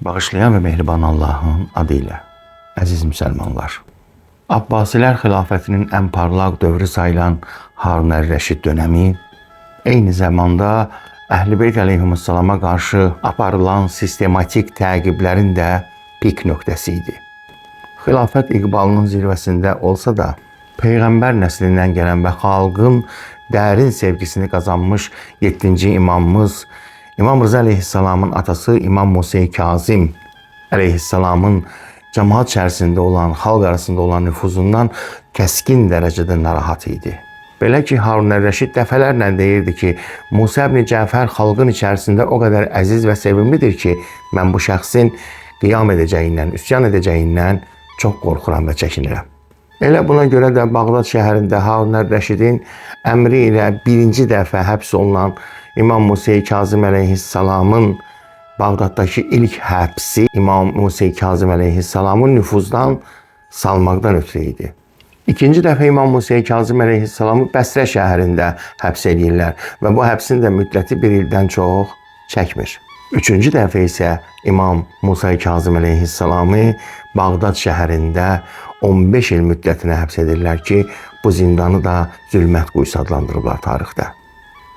Bağışlayan ve mehriban Allah'ın adıyla. Əziz müsəlmanlar. Abbasilər xilafətinin ən parlaq dövrü sayılan Harun Ər-Rəşid dönəmi, eyni zamanda Əhl-i Beyt əleyhissalama qarşı aparılan sistematik təqiblərin də pik nöqtəsi idi. Xilafət iqbalının zirvəsində olsa da, Peyğəmbər nəslindən gələn və xalqın dərin sevgisini qazanmış 7-ci imamımız, İmam Rıza əleyhissalamın atası İmam Musa Kazım əleyhissalamın cəmaat içərisində olan, xalq arasında olan nüfuzundan kəskin dərəcədə narahat idi. Belə ki, Harun Ər-Rəşid dəfələrlə deyirdi ki, Musa ibn Cəfər xalqın içərisində o qədər əziz və sevimlidir ki, mən bu şəxsin qiyam edəcəyindən, üsyan edəcəyindən çox qorxuram və çəkinirəm. Elə buna görə də Bağdad şəhərində Harun Ər-Rəşidin əmri ilə birinci dəfə həbs olunan İmam Musa Kazım əleyhissalamın Bağdaddakı ilk həbsi İmam Musa Kazım əleyhissalamın nüfuzdan salmaqdan ötürü idi. İkinci dəfə İmam Musa Kazım əleyhissalamı Bəsrə şəhərində həbs edirlər və bu həbsin də müddəti bir ildən çox çəkmir. Üçüncü dəfə isə İmam Musa Kazım əleyhissalamı Bağdad şəhərində 15 il müddətinə həbs edirlər ki, bu zindanı da zülmət quyusu adlandırıblar tarixdə.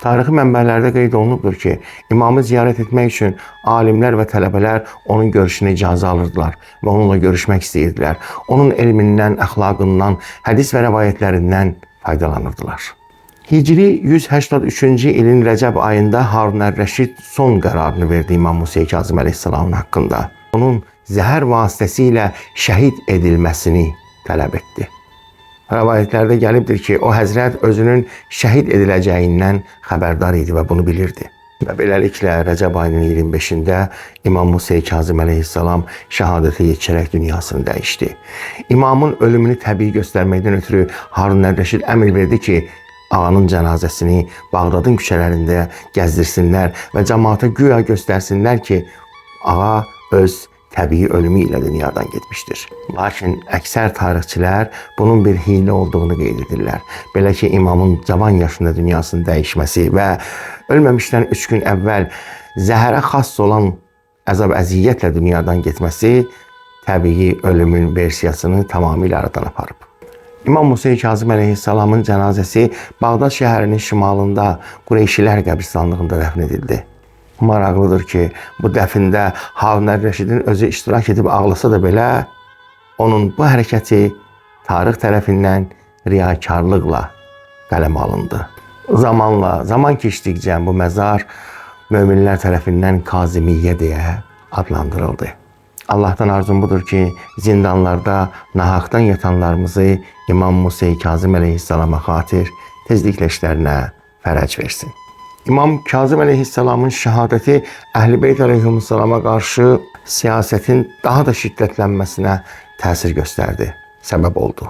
Tarixi mənbələrdə qeyd olunubdur ki, imamı ziyarət etmək üçün alimlər və tələbələr onun görüşünə icazə alırdılar və onunla görüşmək istəyirdilər. Onun elmindən, əxlaqından, hədis və rəvayətlərindən faydalanırdılar. Hicri 183-cü ilin Rəcəb ayında Harun Ər-Rəşid son qərarını verdi İmam Musa Kazım əleyhissalamın haqqında. Onun zəhər vasitəsilə şəhid edilməsini tələb etdi. Rəvayətlərdə gəlibdir ki, o həzrət özünün şəhid ediləcəyindən xəbərdar idi və bunu bilirdi. Və beləliklə Rəcəb ayının 25-də İmam Musa Kazım əleyhissalam şəhadətə yetişərək dünyasını dəyişdi. İmamın ölümünü təbii göstərməkdən ötürü Harun Ər-Rəşid əmr verdi ki, ağanın cənazəsini Bağdadın küçələrində gəzdirsinlər və cəmaata güya göstərsinlər ki, ağa öz təbii ölümü ilə dünyadan getmişdir. Lakin əksər tarixçilər bunun bir hiylə olduğunu qeyd edirlər. Belə ki, imamın cavan yaşında dünyasını dəyişməsi və ölməmişdən 3 gün əvvəl zəhərə xas olan əzab-əziyyətlə dünyadan getməsi təbii ölümün versiyasını tamamilə aradan aparıb. İmam Musa Kazım əleyhissalamın cənazəsi Bağdad şəhərinin şimalında Qureyşilər qəbristanlığında dəfn edildi. Maraqlıdır ki, bu dəfində Harun Ər-Rəşidin özü iştirak edib ağlasa da belə, onun bu hərəkəti tarix tərəfindən riyakarlıqla qələm alındı. Zaman keçdikcə bu məzar möminlər tərəfindən Kazimiyyə deyə adlandırıldı. Allah'tan arzum budur ki, zindanlarda nahaqdan yatanlarımızı İmam Musa Kazım əleyhissalama xatir tezliklə işlərinə fərəc versin. İmam Kazım əleyhissalamın şəhadəti Əhl-i Beyt əleyhissalama qarşı siyasətin daha da şiddətlənməsinə təsir göstərdi, səbəb oldu.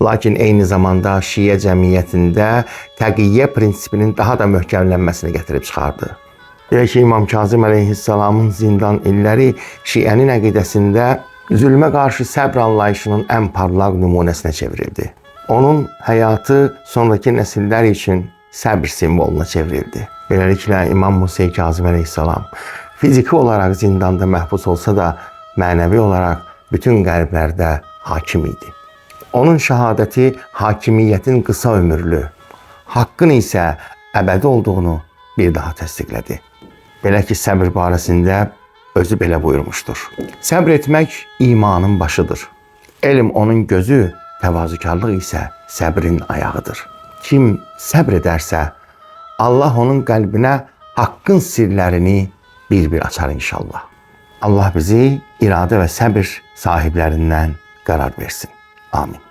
Lakin eyni zamanda Şiə cəmiyyətində təqiyyə prinsipinin daha da möhkəmlənməsini gətirib çıxardı. Deyək ki, İmam Kazım əleyhissalamın zindan illəri Şiənin əqidəsində zülmə qarşı səbr anlayışının ən parlaq nümunəsinə çevrildi. Onun həyatı sonraki nəsillər üçün səbr simvoluna çevrildi. Beləliklə İmam Musa Kazım əleyhissalam fiziki olaraq zindanda məhbus olsa da mənəvi olaraq bütün qəlblərdə hakim idi. Onun şəhadəti hakimiyyətin qısa ömürlü, haqqın isə əbədi olduğunu bir daha təsdiqlədi. Belə ki, səbr barəsində özü belə buyurmuşdur. Səbr etmək imanın başıdır. Elm onun gözü, təvazükarlıq isə səbrin ayağıdır. Kim səbr edərsə, Allah onun qəlbinə haqqın sirlərini bir-bir açar inşallah. Allah bizi iradə və səbir sahiblərindən qərar versin. Amin.